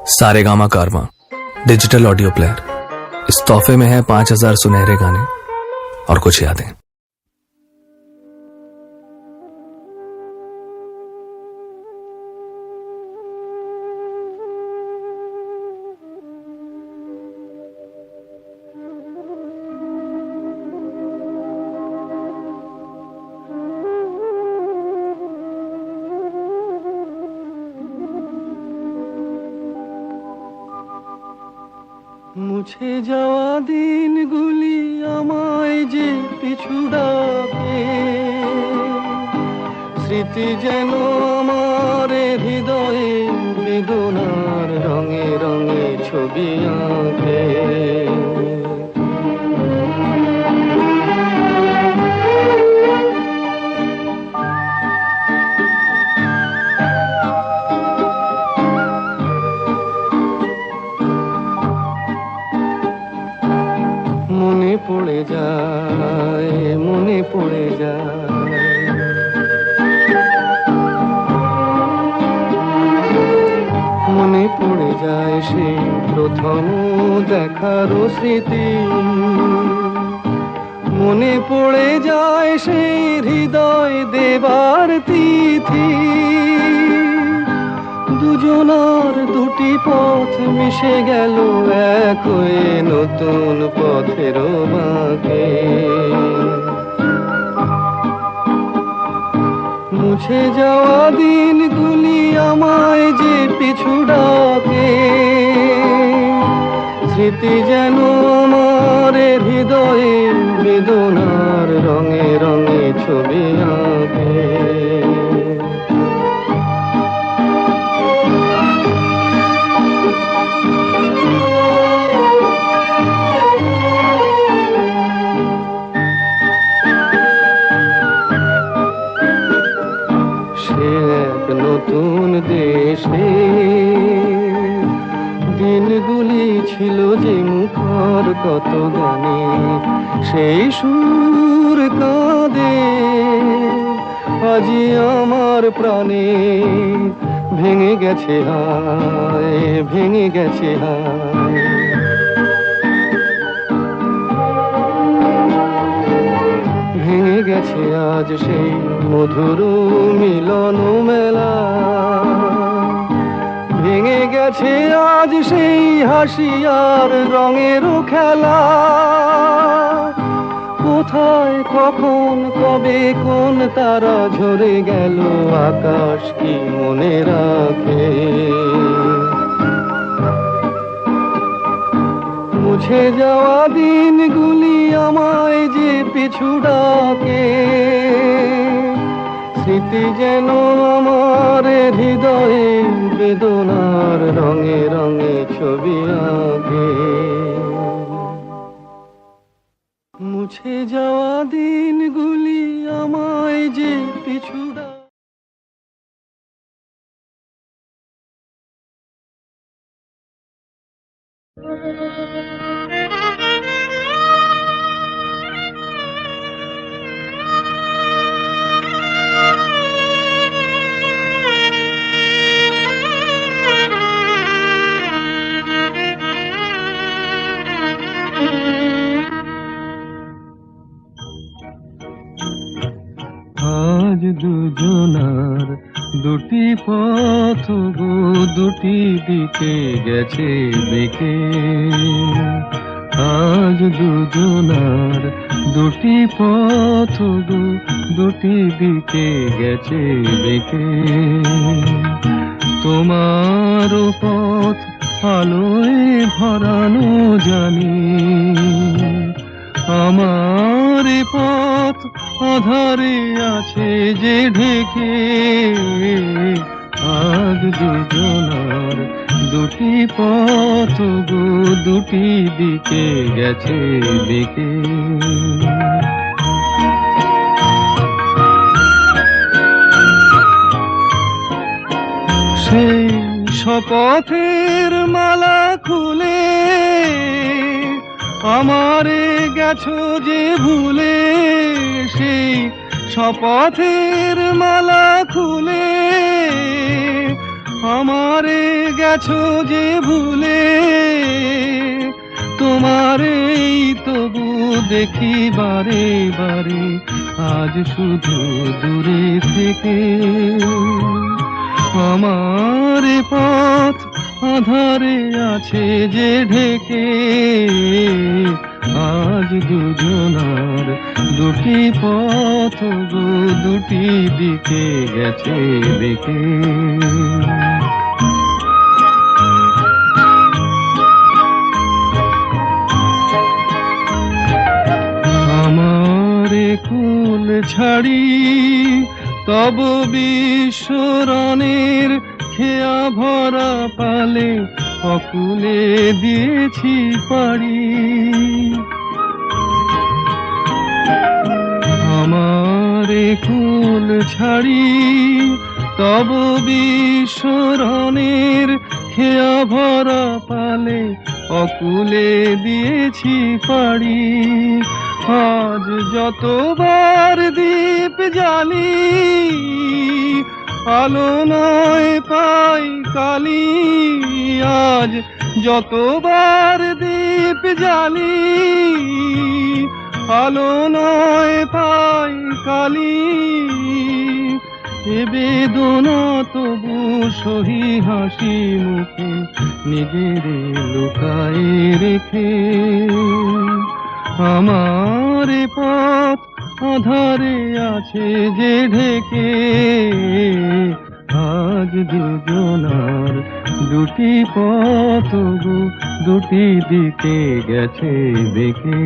सारेगामा कारवां digital audio player. इस तोहफे में है 5000 सुनहरे गाने और कुछ यादें। মুছে যাওয়া দিনগুলি আমায় যে পিছু ডাকে, স্মৃতি যেন আমার হৃদয়ে বেদনার রঙে রঙে ছবি আঁকে। মনে পড়ে যায়, মনে পড়ে যায়, মনে পড়ে যায় সেই প্রথম দেখার স্মৃতি। মনে পড়ে যায় সেই হৃদয় দেবার তিথি। দুজনার দুটি পথ মিশে গেল এক হয়ে নতুন পথের বাঁকে। মুছে যাওয়া দিনগুলি আমায় যে পিছু ডাকে, স্মৃতি যেন আমার হৃদয়ে বেদনার রঙে রঙে ছবি আঁকে। নতুন দেশে দিনগুলি ছিল যে মুখর কত গানে, সেই সুর কাঁদে আজি আমার প্রাণে। ভেঙে গেছে হায়, ভেঙে গেছে হায়, ভেঙে গেছে আজ সেই মধুর মিলন মেলা। ভেঙে গেছে আজ সেই হাসি আর রঙের খেলা। কোথায় কখন কবে কোন তারা ঝরে গেল, আকাশ কি মনে রাখে। মুছে যাওয়া দিনগুলি আমায় যে পিছু ডাকে, স্মৃতি যেন আমার হৃদয়ে বেদনার রঙে রঙে ছবি আঁকে। মুছে যাওয়া দিনগুলি আমায় যে পিছু ডাকে। আজ দুজনার দুটি পথ গো দুটি দিকে গেছে বেঁকে। আজ দুজনার দুটি পথ গো দুটি দিকে গেছে বেঁকে। তোমার পথ আলোয় ভরানো জানি, আমার পথ আধারে আছে যে ঢেকে। আজ দুজনার দুটি পথ গো দুটি দিকে গেছে বেঁকে। সেই শপথের মালা খুলে আমারে গেছো যে ভুলে। সেই শপথের মালা খুলে আমারে গেছো যে ভুলে, তোমারেই তবু দেখি বারে বারে, আজ শুধু দূরে থেকে। আমার পথ আধারে আছে যে ঢেকে, আজ দুজনার দুটি পথ গো দুটি দিকে গেছে দেখে। আমারে কুল ছাড়ি তব বিশ্বরণের খেয়া ভরা পালে, অকুলে দিয়েছি পাড়ি। আমারে কুল ছাড়ি তব বিশ্বরণের খেয়া ভরা পালে, অকুলে দিয়েছি পাড়ি। আজ যতবার দীপ জ্বালি, আলো নয় পাই কালি। আজ যতবার দীপ জ্বালি, আলো নয় পাই কালি। এ বেদনা তবু সহি হাসি মুখে, নিজের লুকায়ে রেখে। আমার পথ আধারে আছে যে ঢেকে, আজ দুজনার দুটি পথ গো দুটি দিকে গেছে দেখে।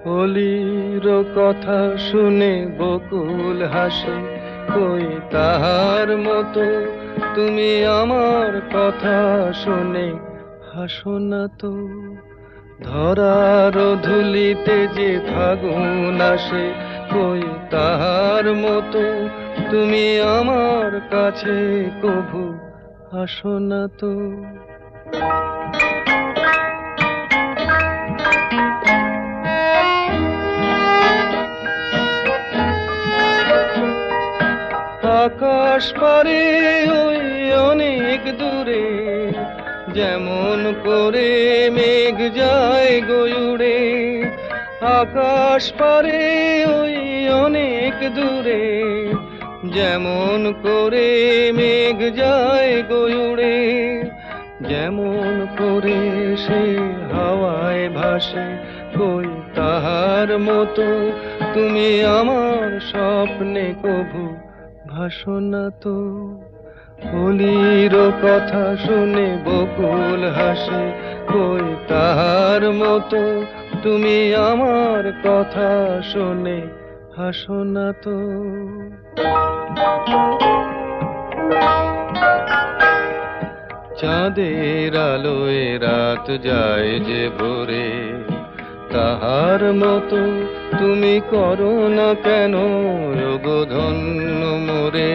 হোলির কথা শুনে বকুল হাসে, কই তাহার মতো তুমি আমার কথা শুনে হাসো না তো। ধরার ধুলিতে যে ফাগুন আসে, কই তাহার মতো তুমি আমার কাছে কভু আসো না তো। আকাশ পারে ওই অনেক দূরে, যেমন করে মেঘ যায় গয়ুড়ে। আকাশ পারে ওই অনেক দূরে, যেমন করে মেঘ যায় গয়ুড়ে। যেমন করে সে হাওয়ায় ভাসে, কই তাহার মতো তুমি আমার স্বপ্নে কভু ভাসো না তো। হোলির কথা শুনে বকুল হাসে, কই তাহার মতো তুমি আমার কথা শুনে হাসো না তো। চাঁদের আলোয় রাত যায় যে ভোরে, তাহার মতো তুমি করো না কেন গো ধন্য মোরে।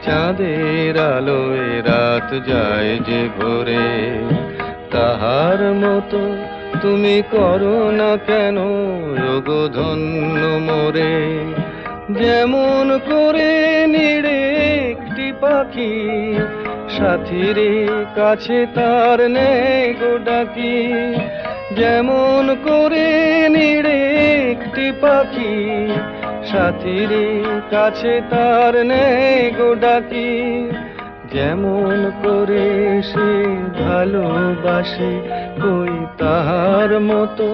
চাঁদের আলোয় রাত যায় যে ভোরে, তাহার মতো তুমি করো না কেন গো ধন্য মোরে। যেমন করে নিড়ে একটি পাখি, সাথীর কাছে তার নেই গো ডাকি। যেমন করে নিড়ে একটি পাখি, সাথীর কাছে তার নেই গো ডাকি। যেমন করে সে ভালোবাসে, কই তাহার মতো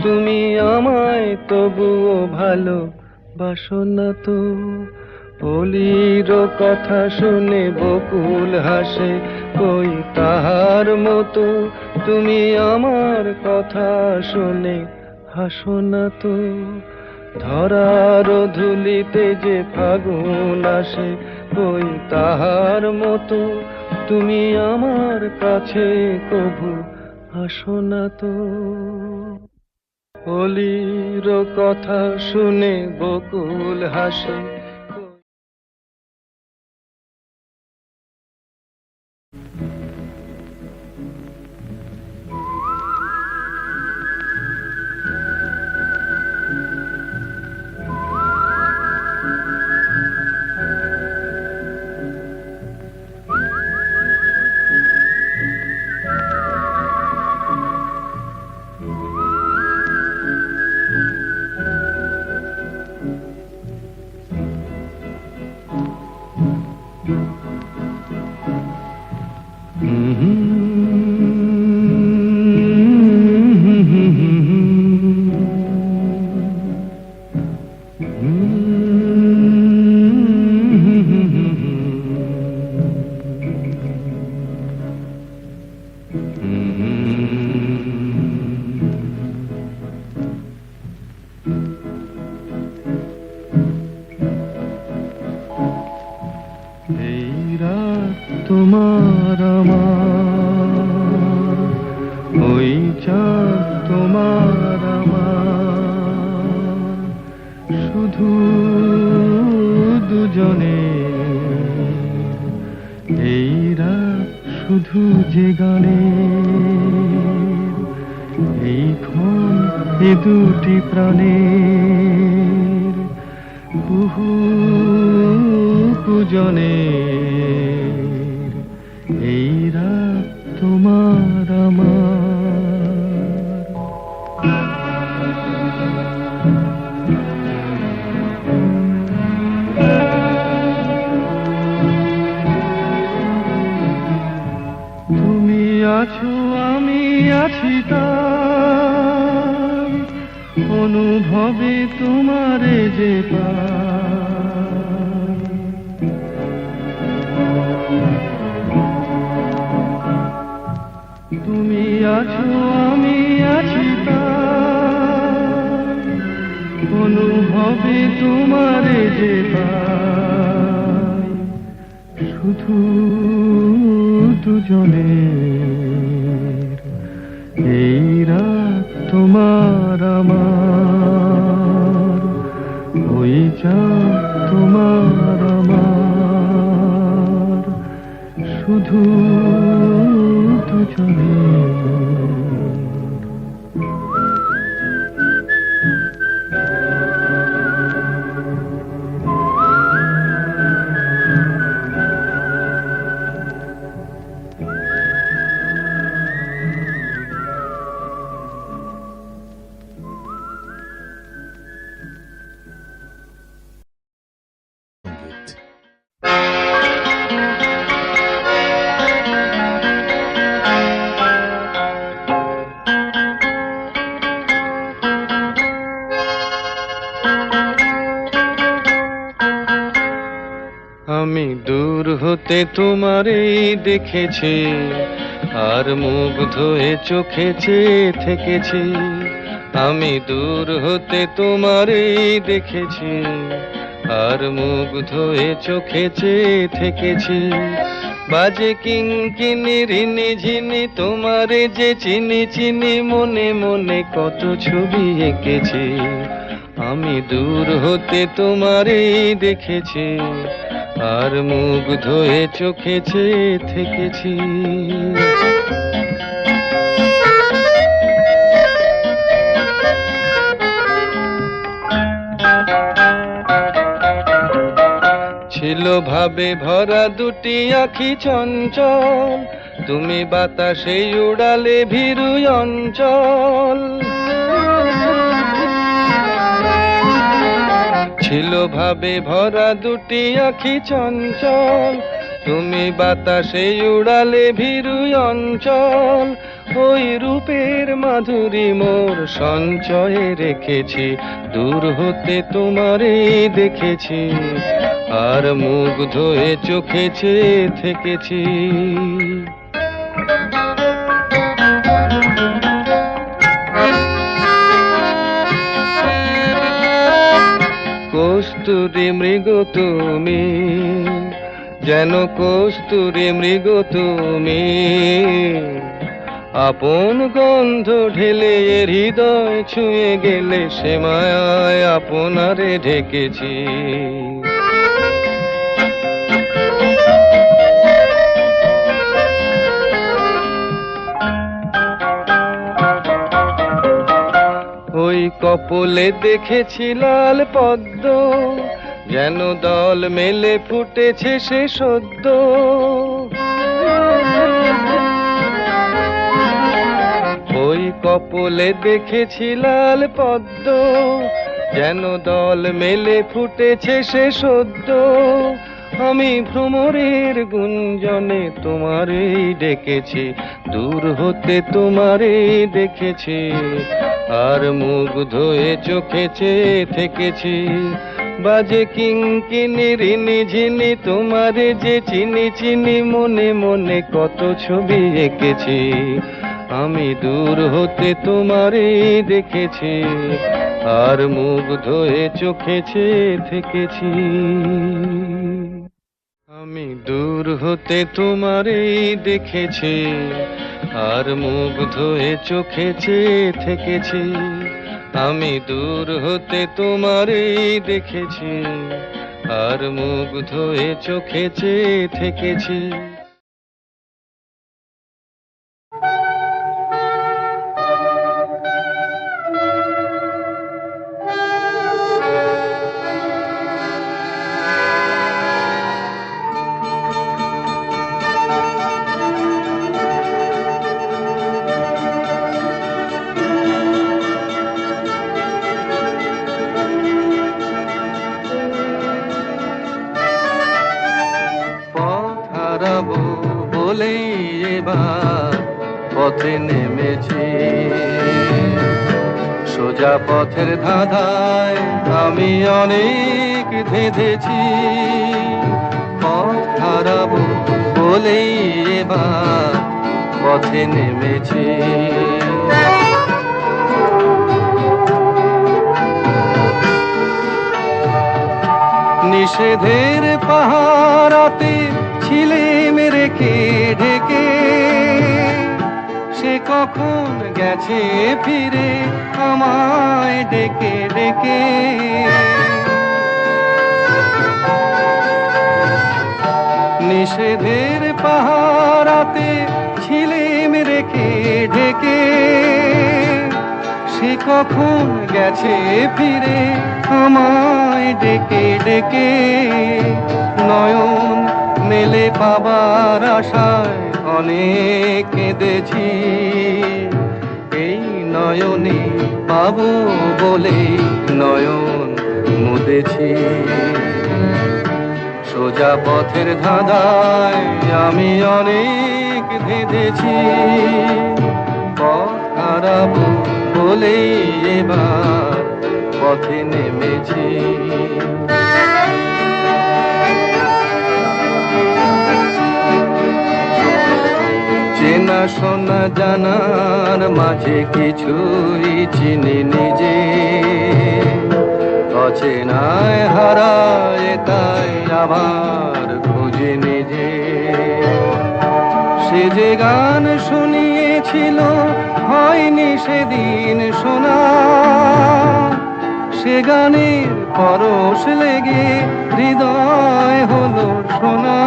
তুমি আমায় তবুও ভালোবাসো না তো। হোলির কথা শুনে বকুল হাসে, কই তাহার মতো তুমি আমার কথা শুনে হাসো না তো। ধরার ধুলিতে যে ফাগুন আসে, কই তাহার মতো তুমি আমার কাছে কভু হাসো না তো। হোলির কথা শুনে বকুল হাসে, তোমার আমার, ওই চাঁদ তোমার আমার, শুধু দুজনে এই রাত শুধু যে গানে, এই ক্ষণ এ দুটি প্রাণের বহু পূজনের এই রাত তোমার আমার। তুমি আছো আমি আছি তাই, অনুভবে তোমারে যে পাই। তুমি আছো আমি আছি তাই, অনুভবে তোমারে যে পাই। শুধু দুজনের এই রাত তোমার আমার, ওই চাঁদ তোমার আমার, শুধু দুজনের। আমি দূর হতে তোমারই দেখেছি, আর মুগ্ধ হয়ে চোখে চেয়ে থেকেছি। আমি দূর হতে তোমারই দেখেছি, আর মুগ্ধ হয়ে চোখে চেয়ে থেকেছি। বাজে কিঙ্কিনি রিনি ঝিনি তোমারে যে চিনি চিনি, মনে মনে কত ছবি এঁকেছি। আমি দূর হতে তোমারই দেখেছি, আর মুগ্ধ হয়ে চোখে চেয়ে থেকেছি। ছিল ভাবে ভরা দুটি আঁখি চঞ্চল, তুমি বাতাসে উড়ালে ভীরু অঞ্চল। ছিল ভাবে ভরা দুটি আঁখি চঞ্চল, তুমি বাতাসে উড়ালে ভীরু অঞ্চল। ওই রূপের মাধুরী মোর সঞ্চয়ে রেখেছি, দূর হতে তোমারে দেখেছি, আর মুগ্ধ হয়ে চোখে চেয়ে থেকেছি। কস্তুরী মৃগ তুমি, যেন কস্তুরী মৃগ তুমি, আপন গন্ধ ঢেলে হৃদয় ছুঁয়ে গেলে, সে মায়ায় আপনারে ঢেকেছি। ওই কপলে দেখেছি লাল পদ্ম, যেন দল মেলে ফুটেছে সে সদ্য। ওই কপলে দেখেছি লাল পদ্ম, যেন দল মেলে ফুটেছে সে সদ্য। আমি ভ্রমরের গুঞ্জনে তোমারেই ডেকেছি, দূর হতে তোমারেই দেখেছি, আর মুগ্ধ হয়ে চোখে চেয়ে থেকেছি। বাজে কিঙ্কিনি রিনি ঝিনি তোমারে যে চিনি চিনি, মনে মনে কত ছবি এঁকেছি। আমি দূর হতে তোমারে দেখেছি, আর মুগ্ধ হয়ে চোখে চেয়ে থেকেছি। আমি দূর হতে তোমারই দেখেছি, আর মুগ্ধ হয়ে চোখে চেয়ে থেকেছি। আমি দূর হতে তোমারই দেখেছি, আর মুগ্ধ হয়ে চোখে চেয়ে থেকেছি। পথ হারাবো বলেই এবার পথে নেমেছি, সোজা পথের ধাঁধায় আমি অনেক ধেঁধেছি। পথ হারাবো বলেই এবার পথে নেমেছি। নিষেধের পাহারাতে ছিলেম রেখে ঢেকে, সে কখন গেছে ফিরে আমায় ডেকে ডেকে। নিষেধের পাহারাতে ছিলেম রেখে ঢেকে, সে কখন গেছে ফিরে আমায় ডেকে ডেকে। নয়ন মেলে পাবার আশায় অনেক কেঁদেছি, এই নয়নে পাবো বলে নয়ন মুদেছি। সোজা পথের ধাঁধায় আমি অনেক ধেঁধেছি, পথ হারাবো বলেই এবার পথে নেমেছি। চেনা শোনা জানার মাঝে কিছুই চিনি নিজে, অচেনায় হারায় তাই আবার খুঁজে নিজে। সে যে গান শুনিয়েছিল হয়নি সেদিন শোনা, সে গানের পরশ লেগে হৃদয় হলো সোনা।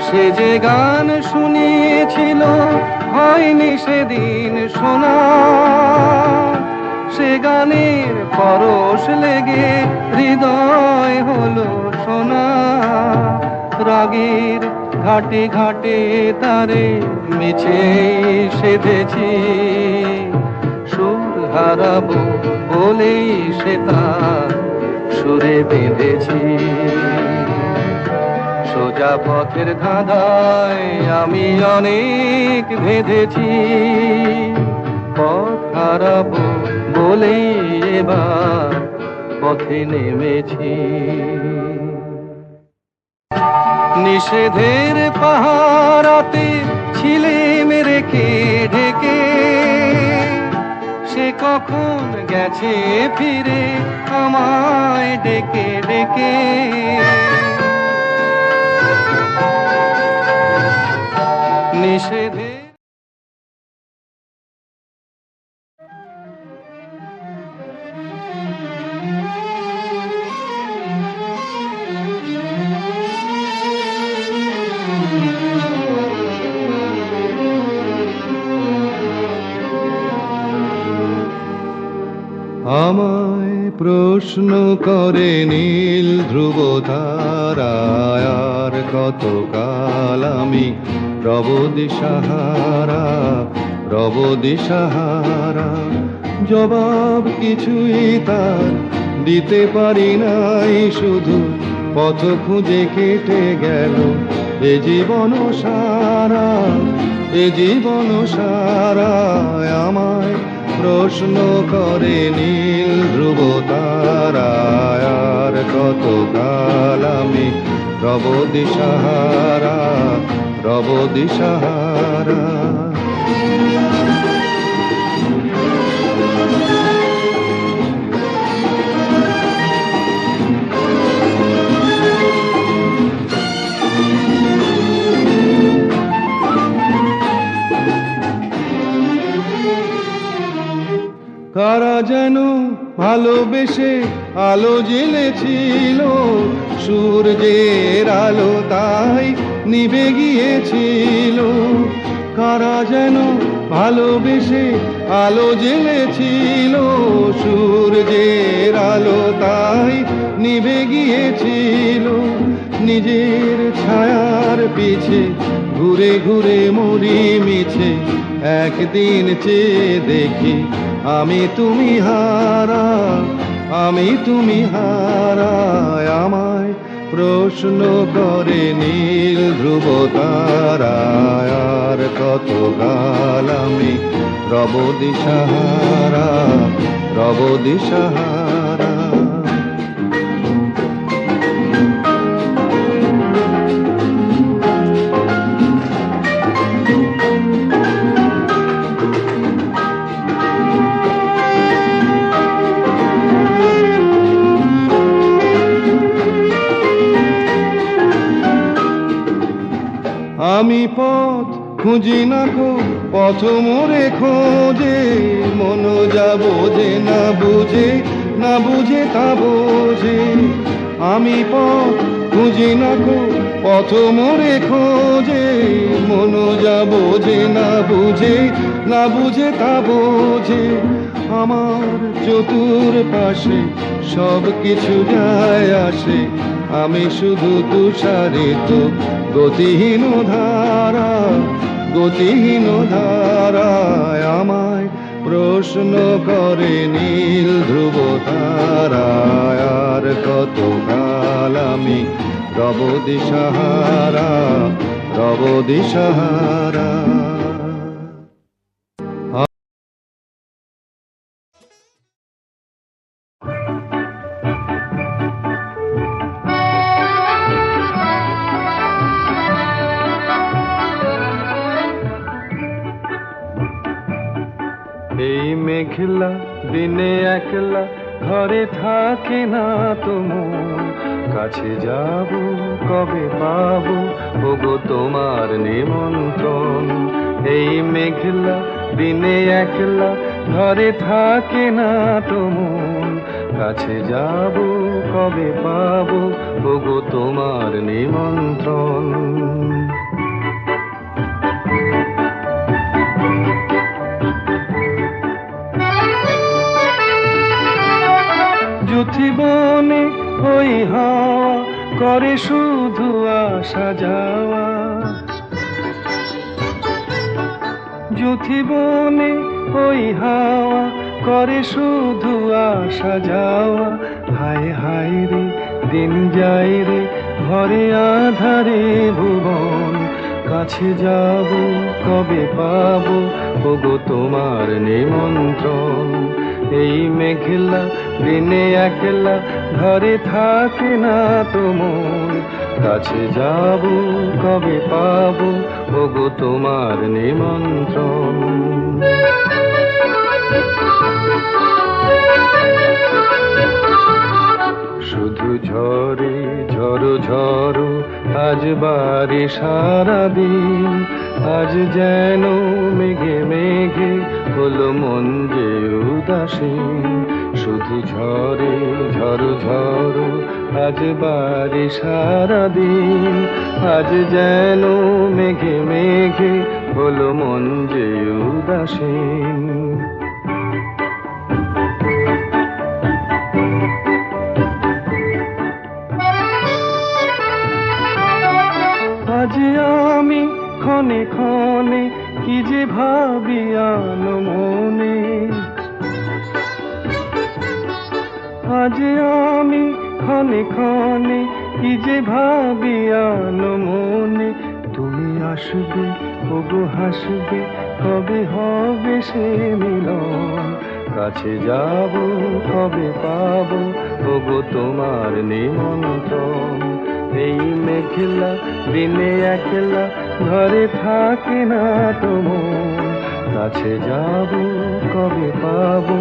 সে যে গান শুনিয়েছিল হয়নি সেদিন শোনা, সে গানের পরশ লেগে হৃদয় হলো সোনা। রাগের ঘাটে ঘাটে তারে মিছে সেধেছি, সুর হারাবো বলেই সে তার সুরে বেঁধেছি। সোজা পথের ধাঁধায় আমি অনেক ভেদেছি, পথ হারাবো বলেই এবার পথে নেমেছি। নিষেধের পাহারাতে ছিলেম রেখে ঢেকে, সে কখন গেছে ফিরে আমায় ডেকে ডেকে। নিষেধে আমায় প্রশ্ন করে নীল ধ্রুব তারায়, আর কতকাল আমি রব দিশাহারা রব দিশাহারা। জবাব কিছুই তার দিতে পারি নাই, শুধু পথ খুঁজে কেটে গেল এ জীবন সারা এ জীবন সারা। আমায় প্রশ্ন করে নীল ধ্রুব তারায়, আর কতকাল আমি রব দিশাহারা রব দিশাহারা। কারা যেন ভালোবেসে আলো জ্বেলেছিল, সূর্যের আলো তাই নিভে গিয়েছিল। কারা যেন ভালোবেসে আলো জ্বেলেছিল, সূর্যের আলো তাই নিভে গিয়েছিল। নিজের ছায়ার পিছে ঘুরে ঘুরে মরি মিছে, একদিন চেয়ে দেখি আমি তুমি হারা, আমি তুমি হারা। আমায় প্রশ্ন করে নীল ধ্রুব তারায়, আর কত কাল আমি রব দিশাহারা, রব দিশাহারা। আমি পথ খুঁজি না কো, পথ মোরে খোঁজে, মন যা বোঝে না বুঝে, না বুঝে তা বোঝে। আমি পথ খুঁজি না কো, পথ মোরে খোঁজে, মন যা বোঝে না বুঝে, না বুঝে তা বোঝে। আমার চতুর পাশে সব কিছু যায় আসে, আমি শুধু তুষারিত গতিহীন ধারা, গতিহীন ধারায়। আমায় প্রশ্ন করে নীল ধ্রুব তারায়, আর কত কাল আমি রব দিশাহারা, রব দিশাহারা। এই মেঘলা দিনে একলা ঘরে থাকে না তো মন, কাছে যাব কবে পাবো ওগো তোমার নিমন্ত্রণ। এই মেঘলা দিনে একলা ঘরে থাকে না তো মন, কাছে যাব কবে পাবো ওগো তোমার নিমন্ত্রণ। জীবনে ওই হাওয়া করে শুধু আসা যাওয়া, জীবনে ওই হাওয়া করে শুধু আসা যাওয়া। হায় হায় রে দিন যায় রে ঘরে আধারে ভুবন, কাছে যাব কবে পাবো ওগো তোমার নিমন্ত্রণ। এই মেঘলা দিনে একলা ঘরে থাকে না তো মন, কাছে যাব কবে পাবো ওগো তোমার নিমন্ত্রণ। শুধু ঝরে ঝড়ো ঝড়ো আজ বারে সারাদিন, আজ যেন মেঘে মেঘে হলো মন যে উদাসীন। শুধু ঝরে ঝড়ো ঝড়ো আজ বারে সারাদিন, আজ যেন মেঘে মেঘে হলো মন যে উদাসীন। আজ আমি ক্ষণে ক্ষণে কি যে ভাবি আনো মনে, আজ আমি ক্ষণে ক্ষণে কি যে ভাবি আনো মনে। তুমি আসবে ওগো হাসবে কবে হবে সে মিলন, কাছে যাব কবে পাবো ওগো তোমার নিমন্ত্রণ। এই মেঘলা দিনে একলা ঘরে থাকে না তো মন, কাছে যাব কবে পাবো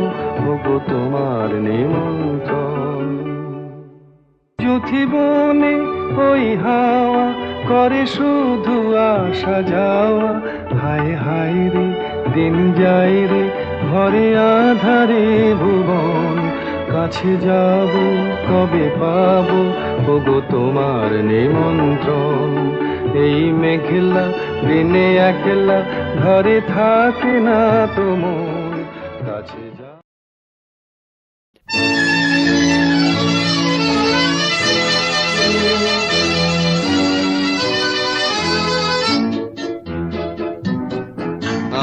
ওগো তোমার নিমন্ত্রণ। জীবনে ওই হাওয়া করে শুধু আসা যাওয়া, হায় হায় রে দিন যায় রে ঘরে আধারে ভুবন, কাছে যাব কবে পাবো ওগো তোমার নিমন্ত্রণ। এই মেঘলা দিনে একলা ঘরে থাকে না তো মন, কাছে যা।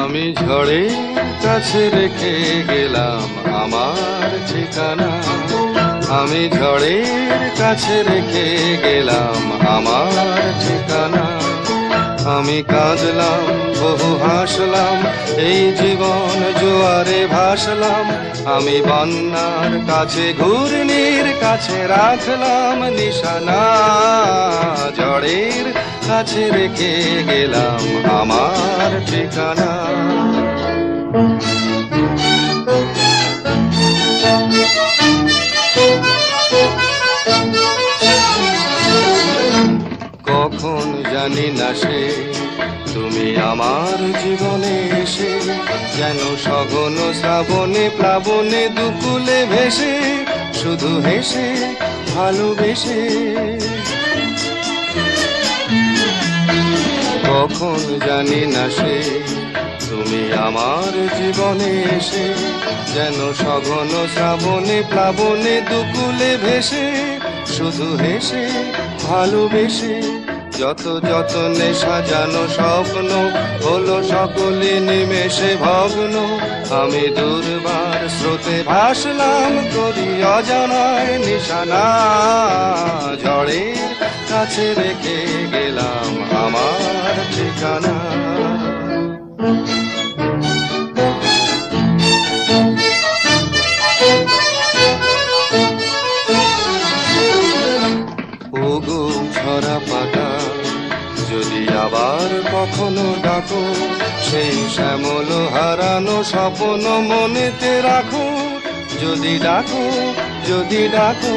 আমি ঝড়ের কাছে রেখে গেলাম আমার ঠিকানা, আমি ঝড়ের কাছে রেখে গেলাম আমার ঠিকানা। আমি কাঁদলাম বহু হাসলাম, এই জীবন জোয়ারে ভাসলাম। আমি বন্যার কাছে ঘূর্ণির কাছে রাখলাম নিশানা, ঝড়ের কাছে রেখে গেলাম আমার ঠিকানা। কখন জানি না সে তুমি আমার জীবনে এসে, যেন সঘন শ্রাবণে প্লাবনে দুকুলে ভেসে, শুধু হেসে ভালোবেসে। কখন জানি না সে তুমি আমার জীবনে এসে, যেন সঘন শ্রাবণে প্লাবনে দুকুলে ভেসে, শুধু হেসে ভালোবেসে। যত যতনে সাজানো স্বপ্ন হলো সকলে নিমেষে ভগ্ন। আমি দুর্বার স্রোতে ভাসলাম করি অজানায় নিশানা, ঝড়ের কাছে রেখে গেলাম আমার ঠিকানা। ওগো ঝরা পাতা, যদি আবার কখনো ডাকো, সেই শ্যামল হারানো স্বপ্ন মনেতে রাখো। যদি ডাকো, যদি ডাকো,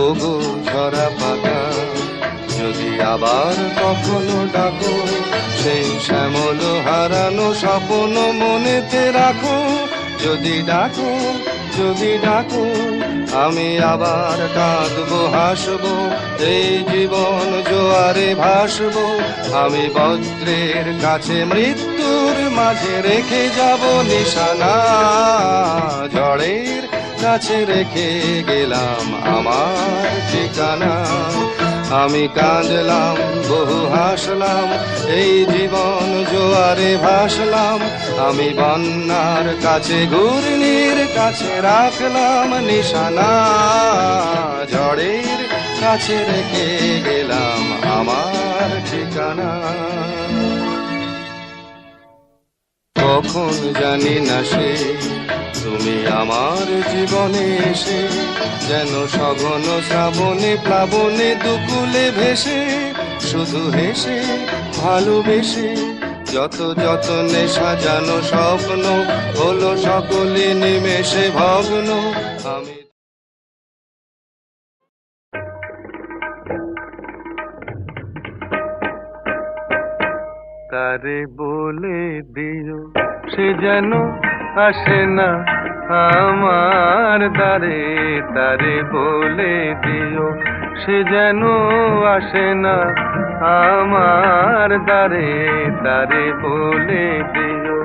ওগো ঝরা পাতা, যদি আবার কখনো ডাকো, সেই শ্যামল হারানো স্বপ্ন মনেতে রাখো। যদি ডাকো, যদি ডাকো, আমি আবার কাঁদবো হাসবো, এই জীবন জোয়ারে ভাসবো। আমি বজ্রের কাছে মৃত্যুর মাঝে রেখে যাব নিশানা, ঝড়ের কাছে রেখে গেলাম আমার ঠিকানা। আমি কাঁদলাম বহু হাসলাম, এই জীবন জোয়ারে ভাসলাম। আমি বন্যার কাছে ঘূর্ণির কাছে রাখলাম নিশানা, ঝড়ের কাছে রেখে গেলাম আমার ঠিকানা। কখন জানি না সে তুমি আমার জীবনে এসে, যেন সঘন শ্রাবণে প্লাবনে দুকুলে ভেসে, শুধু হেসে ভালোবেসে। যত যতনে সাজানো স্বপ্ন হলো সকলে নিমেষে ভগ্ন। আমি তারে বলে দিও সে যেন আসে না আমার দ্বারে, তারে বলে দিও সে যেন আসে না আমার দ্বারে, তারে বলে দিও।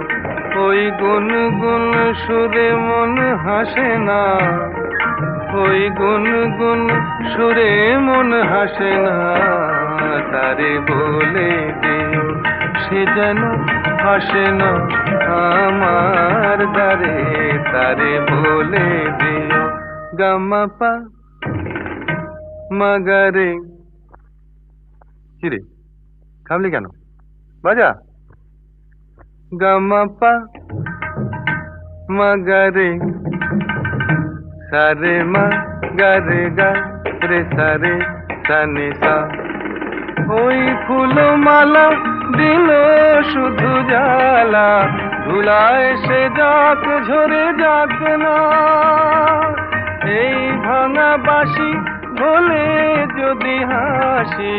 ওই গুনগুন সুরে মন হাসে না, ওই গুনগুন সুরে মন হাসে না, তারে বলে দিও সে যেন আসে না আমার দ্বারে, তারে বলে দিও। গামা পা মাগারে। কিরে থামলি কেন, বাজা। গামা পা মাগারে, সারে মা গারে গা রে সারে সানে সা। ওই ফুলমালা দিল শুধু জ্বালা, ধুলায় সে যাক ঝরে যাক না। এই ভাঙা বাঁশি ভোলে যদি হাসি,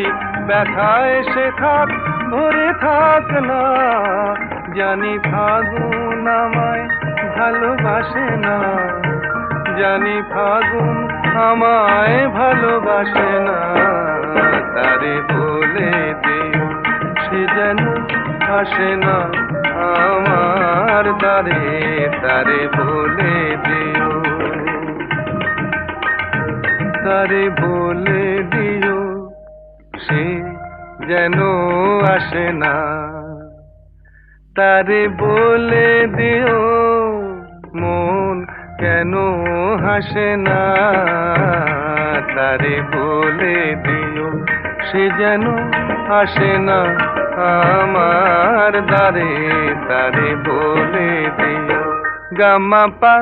ব্যথায় সে থাক ধরে থাক না, জানি ফাগুন আমায় ভালোবাসে না, জানি ফাগুন আমায় ভালোবাসে না। তারে বলে দিও সে যেন আসে না আমার দ্বারে, তারে বলে দিও, তারে বলে দিও সে যেন আসে না, তারে বলে দিও মন কেন হাসে না, তারে বলে দিও সে যেন আসে না আমার দ্বারে, তারে বলে দিও। গামা পা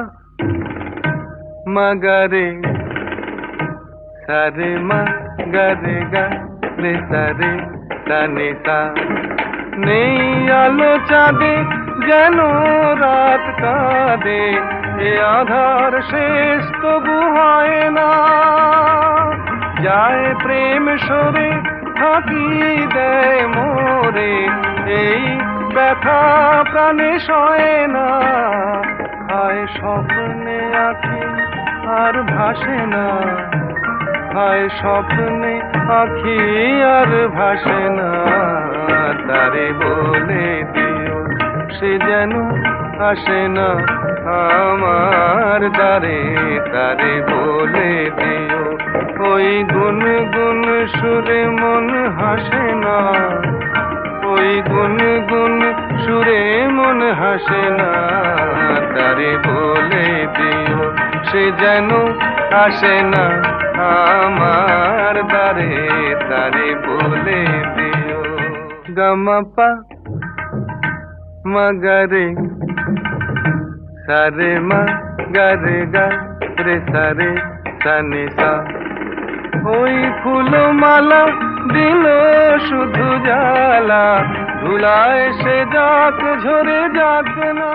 মাগারে সারে মা গারে গা রে সারে সানে সা। নেই আলো চাঁদে যেন রাত কাঁদে, এ আধার শেষ তবু হয় না, যায় প্রেম সরে ফাঁকি দেয় মোরে, এই ব্যথা প্রাণে সয় না, হায় স্বপ্নে আঁখি আর ভাসে না, হায় স্বপ্নে আঁখি আর ভাসে না। তারে বলে দিও সে যেন আসে না আমার দ্বারে, তারে বলে দিও। ওই গুনগুন সুরে মন হাসে না, ওই গুনগুন সুরে মন হাসে না, তারে বলে দিও সে যেন আসে না আমার দ্বারে, তারে বলে দিও। গামাপা মাগারে সারে মা গারে গা রে সারে সানে সা। ওই ফুলমালা দিল শুধু জ্বালা, ধুলায় সে যাক ঝরে যাক না।